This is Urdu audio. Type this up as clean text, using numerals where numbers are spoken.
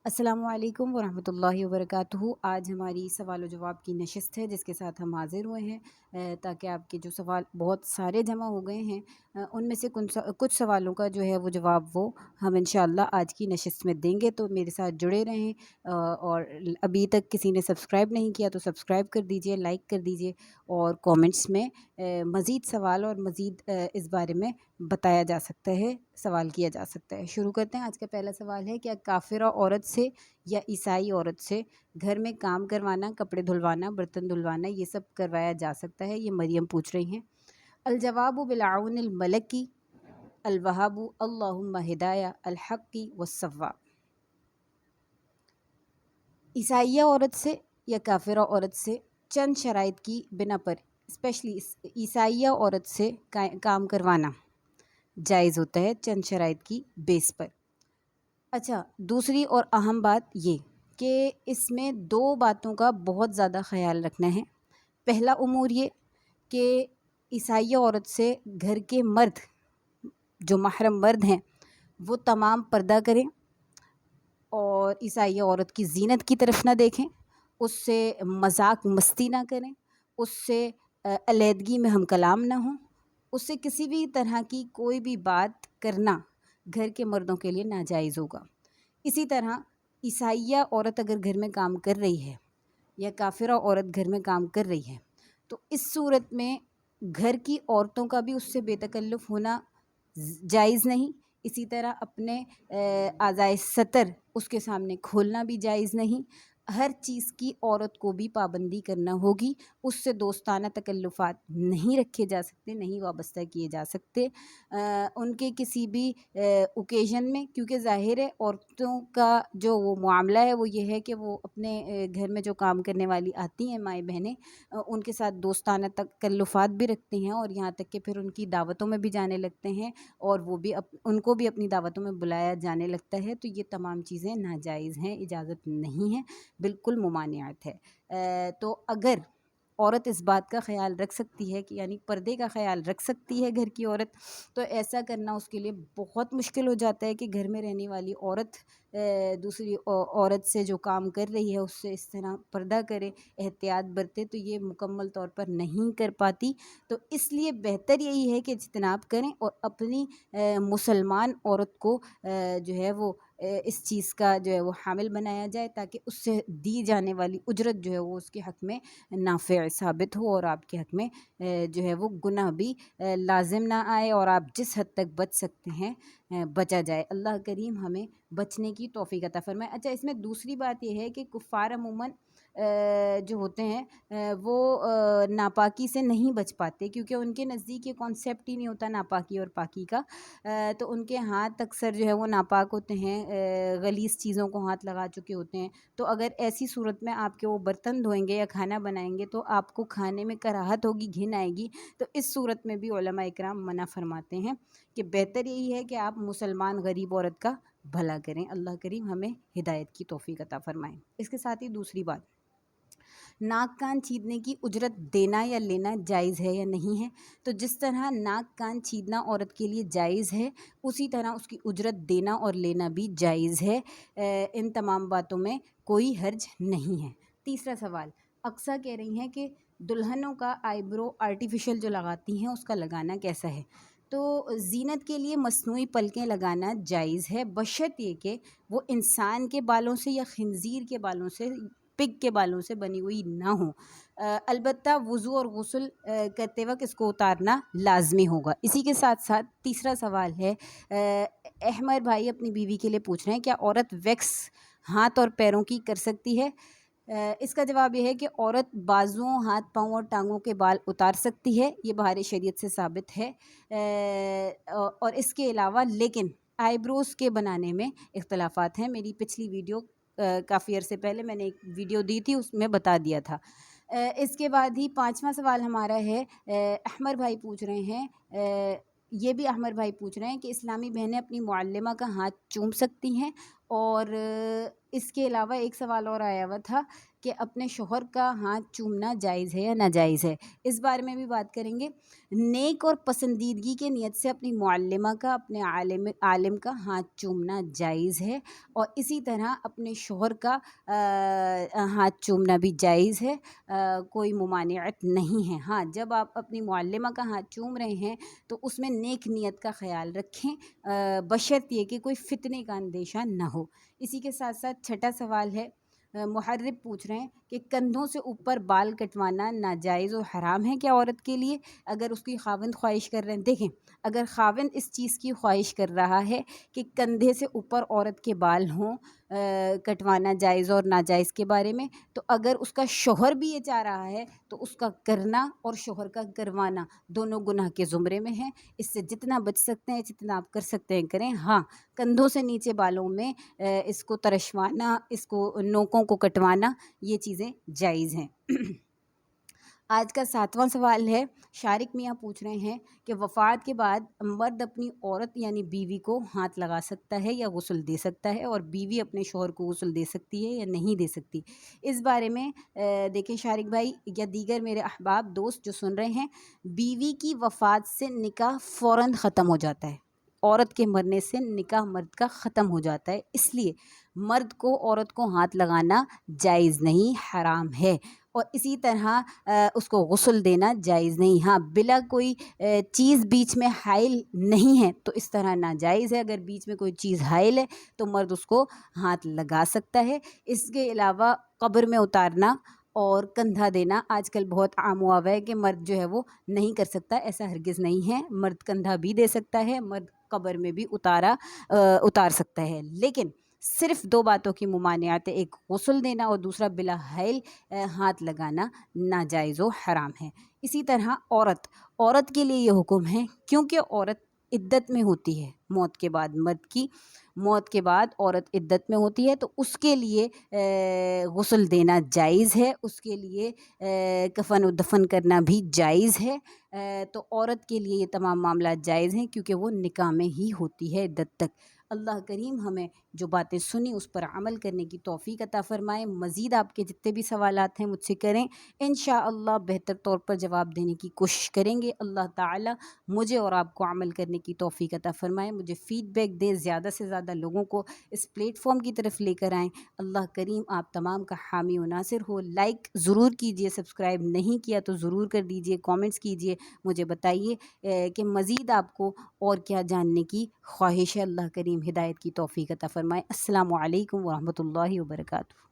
السلام علیکم ورحمۃ اللہ وبرکاتہ۔ آج ہماری سوال و جواب کی نشست ہے جس کے ساتھ ہم حاضر ہوئے ہیں تاکہ آپ کے جو سوال بہت سارے جمع ہو گئے ہیں ان میں سے کچھ سوالوں کا جو ہے وہ جواب وہ ہم انشاءاللہ آج کی نشست میں دیں گے، تو میرے ساتھ جڑے رہیں۔ اور ابھی تک کسی نے سبسکرائب نہیں کیا تو سبسکرائب کر دیجئے، لائک کر دیجئے، اور کومنٹس میں مزید سوال اور مزید اس بارے میں بتایا جا سکتا ہے، سوال کیا جا سکتا ہے۔ شروع کرتے ہیں۔ آج کا پہلا سوال ہے، کیا کافرہ عورت سے یا عیسائی عورت سے گھر میں کام کروانا، کپڑے دھلوانا، برتن دھلوانا یہ سب کروایا جا سکتا ہے؟ یہ مریم پوچھ رہی ہیں۔ الجواب بالعون الملکی الوہاب اللہم ہدایہ الحق والصواب۔ عیسائیہ عورت سے یا کافرہ عورت سے چند شرائط کی بنا پر اسپیشلی عیسائیہ عورت سے کام کروانا جائز ہوتا ہے، چند شرائط کی بیس پر۔ اچھا، دوسری اور اہم بات یہ کہ اس میں دو باتوں کا بہت زیادہ خیال رکھنا ہے۔ پہلا امور یہ کہ عیسائیہ عورت سے گھر کے مرد جو محرم مرد ہیں وہ تمام پردہ کریں اور عیسائیہ عورت کی زینت کی طرف نہ دیکھیں، اس سے مذاق مستی نہ کریں، اس سے علیحدگی میں ہم کلام نہ ہوں، اس سے کسی بھی طرح کی کوئی بھی بات کرنا گھر کے مردوں کے لیے ناجائز ہوگا۔ اسی طرح عیسائیہ عورت اگر گھر میں کام کر رہی ہے یا کافرہ عورت گھر میں کام کر رہی ہے تو اس صورت میں گھر کی عورتوں کا بھی اس سے بے تکلف ہونا جائز نہیں۔ اسی طرح اپنے اعضائے سطر اس کے سامنے کھولنا بھی جائز نہیں۔ ہر چیز کی عورت کو بھی پابندی کرنا ہوگی، اس سے دوستانہ تکلفات نہیں رکھے جا سکتے، نہیں وابستہ کیے جا سکتے ان کے کسی بھی اوکیزن میں، کیونکہ ظاہر ہے عورتوں کا جو وہ معاملہ ہے وہ یہ ہے کہ وہ اپنے گھر میں جو کام کرنے والی آتی ہیں مائیں بہنیں ان کے ساتھ دوستانہ تکلفات بھی رکھتی ہیں، اور یہاں تک کہ پھر ان کی دعوتوں میں بھی جانے لگتے ہیں اور وہ بھی ان کو بھی اپنی دعوتوں میں بلایا جانے لگتا ہے، تو یہ تمام چیزیں ناجائز ہیں، اجازت نہیں ہے، بالکل ممانعت ہے۔ تو اگر عورت اس بات کا خیال رکھ سکتی ہے کہ یعنی پردے کا خیال رکھ سکتی ہے گھر کی عورت، تو ایسا کرنا اس کے لیے بہت مشکل ہو جاتا ہے کہ گھر میں رہنے والی عورت دوسری عورت سے جو کام کر رہی ہے اس سے اس طرح پردہ کرے، احتیاط برتے، تو یہ مکمل طور پر نہیں کر پاتی۔ تو اس لیے بہتر یہی ہے کہ اجتناب کریں اور اپنی مسلمان عورت کو جو ہے وہ اس چیز کا جو ہے وہ حامل بنایا جائے تاکہ اس سے دی جانے والی اجرت جو ہے وہ اس کے حق میں نافع ثابت ہو اور آپ کے حق میں جو ہے وہ گناہ بھی لازم نہ آئے اور آپ جس حد تک بچ سکتے ہیں بچا جائے۔ اللہ کریم ہمیں بچنے کی توفیق عطا فرمائے۔ اچھا، اس میں دوسری بات یہ ہے کہ کفار عموماً جو ہوتے ہیں وہ ناپاکی سے نہیں بچ پاتے، کیونکہ ان کے نزدیک یہ کانسیپٹ ہی نہیں ہوتا ناپاکی اور پاکی کا، تو ان کے ہاتھ اکثر جو ہے وہ ناپاک ہوتے ہیں، غلیظ چیزوں کو ہاتھ لگا چکے ہوتے ہیں۔ تو اگر ایسی صورت میں آپ کے وہ برتن دھوئیں گے یا کھانا بنائیں گے تو آپ کو کھانے میں کراہت ہوگی، گھن آئے گی، تو اس صورت میں بھی علماء اکرام منع فرماتے ہیں کہ بہتر یہی ہے کہ آپ مسلمان غریب عورت کا بھلا کریں۔ اللہ کریم ہمیں ہدایت کی توفیق عطا فرمائیں۔ اس کے ساتھ ہی دوسری بات، ناک کان چھیدنے کی اجرت دینا یا لینا جائز ہے یا نہیں ہے؟ تو جس طرح ناک کان چھیدنا عورت کے لیے جائز ہے، اسی طرح اس کی اجرت دینا اور لینا بھی جائز ہے، ان تمام باتوں میں کوئی حرج نہیں ہے۔ تیسرا سوال، اقصیٰ کہہ رہی ہیں کہ دلہنوں کا آئی برو آرٹیفیشل جو لگاتی ہیں اس کا لگانا کیسا ہے؟ تو زینت کے لیے مصنوعی پلکیں لگانا جائز ہے، بشرط یہ کہ وہ انسان کے بالوں سے یا خنزیر کے بالوں سے، پگ کے بالوں سے بنی ہوئی نہ ہوں، البتہ وضو اور غسل کرتے وقت اس کو اتارنا لازمی ہوگا۔ اسی کے ساتھ ساتھ تیسرا سوال ہے، احمد بھائی اپنی بیوی کے لیے پوچھ رہے ہیں، کیا عورت ویکس ہاتھ اور پیروں کی کر سکتی ہے؟ اس کا جواب یہ ہے کہ عورت بازوؤں، ہاتھ پاؤں اور ٹانگوں کے بال اتار سکتی ہے، یہ بہار شریعت سے ثابت ہے، اور اس کے علاوہ لیکن آئی بروز کے بنانے میں اختلافات ہیں۔ میری پچھلی ویڈیو کافی عرصے پہلے میں نے ایک ویڈیو دی تھی، اس میں بتا دیا تھا۔ اس کے بعد ہی پانچواں سوال ہمارا ہے، احمد بھائی پوچھ رہے ہیں، یہ بھی احمد بھائی پوچھ رہے ہیں کہ اسلامی بہنیں اپنی معلمہ کا ہاتھ چوم سکتی ہیں؟ اور اس کے علاوہ ایک سوال اور آیا ہوا تھا کہ اپنے شوہر کا ہاتھ چومنا جائز ہے یا ناجائز ہے، اس بارے میں بھی بات کریں گے۔ نیک اور پسندیدگی کے نیت سے اپنی معلمہ کا، اپنے عالم کا ہاتھ چومنا جائز ہے، اور اسی طرح اپنے شوہر کا ہاتھ چومنا بھی جائز ہے، کوئی ممانعت نہیں ہے۔ ہاں، جب آپ اپنی معلمہ کا ہاتھ چوم رہے ہیں تو اس میں نیک نیت کا خیال رکھیں، بشرط یہ کہ کوئی فتنے کا اندیشہ نہ ہو۔ اسی کے ساتھ ساتھ چھٹا سوال ہے، محرب پوچھ رہے ہیں کہ کندھوں سے اوپر بال کٹوانا ناجائز و حرام ہے کیا عورت کے لیے، اگر اس کی خاوند خواہش کر رہے ہیں؟ دیکھیں، اگر خاوند اس چیز کی خواہش کر رہا ہے کہ کندھے سے اوپر عورت کے بال ہوں، کٹوانا جائز اور ناجائز کے بارے میں، تو اگر اس کا شوہر بھی یہ چاہ رہا ہے تو اس کا کرنا اور شوہر کا کروانا دونوں گناہ کے زمرے میں ہیں۔ اس سے جتنا بچ سکتے ہیں، جتنا آپ کر سکتے ہیں کریں۔ ہاں، کندھوں سے نیچے بالوں میں اس کو ترشوانا، اس کو نوکوں کو کٹوانا، یہ چیزیں جائز ہیں۔ آج کا 7واں سوال ہے، شارق میاں پوچھ رہے ہیں کہ وفات کے بعد مرد اپنی عورت یعنی بیوی کو ہاتھ لگا سکتا ہے یا غسل دے سکتا ہے، اور بیوی اپنے شوہر کو غسل دے سکتی ہے یا نہیں دے سکتی؟ اس بارے میں دیکھیں شارق بھائی یا دیگر میرے احباب دوست جو سن رہے ہیں، بیوی کی وفات سے نکاح فوراً ختم ہو جاتا ہے، عورت کے مرنے سے نکاح مرد کا ختم ہو جاتا ہے، اس لیے مرد کو عورت کو ہاتھ لگانا جائز نہیں، حرام ہے، اور اسی طرح اس کو غسل دینا جائز نہیں۔ ہاں، بلا کوئی چیز بیچ میں حائل نہیں ہے تو اس طرح ناجائز ہے۔ اگر بیچ میں کوئی چیز حائل ہے تو مرد اس کو ہاتھ لگا سکتا ہے۔ اس کے علاوہ قبر میں اتارنا اور کندھا دینا آج کل بہت عام ہوا ہے کہ مرد جو ہے وہ نہیں کر سکتا، ایسا ہرگز نہیں ہے، مرد کندھا بھی دے سکتا ہے، مرد قبر میں بھی اتار سکتا ہے، لیکن صرف 2 باتوں کی ممانعت ہے، ایک غسل دینا اور دوسرا بلا حائل ہاتھ لگانا ناجائز و حرام ہے۔ اسی طرح عورت کے لیے یہ حکم ہے، کیونکہ عورت عدت میں ہوتی ہے، موت کے بعد، مرد کی موت کے بعد عورت عدت میں ہوتی ہے، تو اس کے لیے غسل دینا جائز ہے، اس کے لیے کفن و دفن کرنا بھی جائز ہے، تو عورت کے لیے یہ تمام معاملات جائز ہیں کیونکہ وہ نکاح میں ہی ہوتی ہے عدت تک۔ اللہ کریم ہمیں جو باتیں سنی اس پر عمل کرنے کی توفیق عطا فرمائے۔ مزید آپ کے جتنے بھی سوالات ہیں مجھ سے کریں، انشاءاللہ بہتر طور پر جواب دینے کی کوشش کریں گے۔ اللہ تعالی مجھے اور آپ کو عمل کرنے کی توفیق عطا فرمائے، مجھے فیڈ بیک دیں، زیادہ سے زیادہ لوگوں کو اس پلیٹ فارم کی طرف لے کر آئیں۔ اللہ کریم آپ تمام کا حامی و ناصر ہو۔ لائک ضرور کیجئے، سبسکرائب نہیں کیا تو ضرور کر دیجئے، کامنٹس کیجئے، مجھے بتائیے کہ مزید آپ کو اور کیا جاننے کی خواہش ہے۔ اللہ کریم ہدایت کی توفیق عطا فرمائے۔ السلام علیکم ورحمۃ اللہ وبرکاتہ۔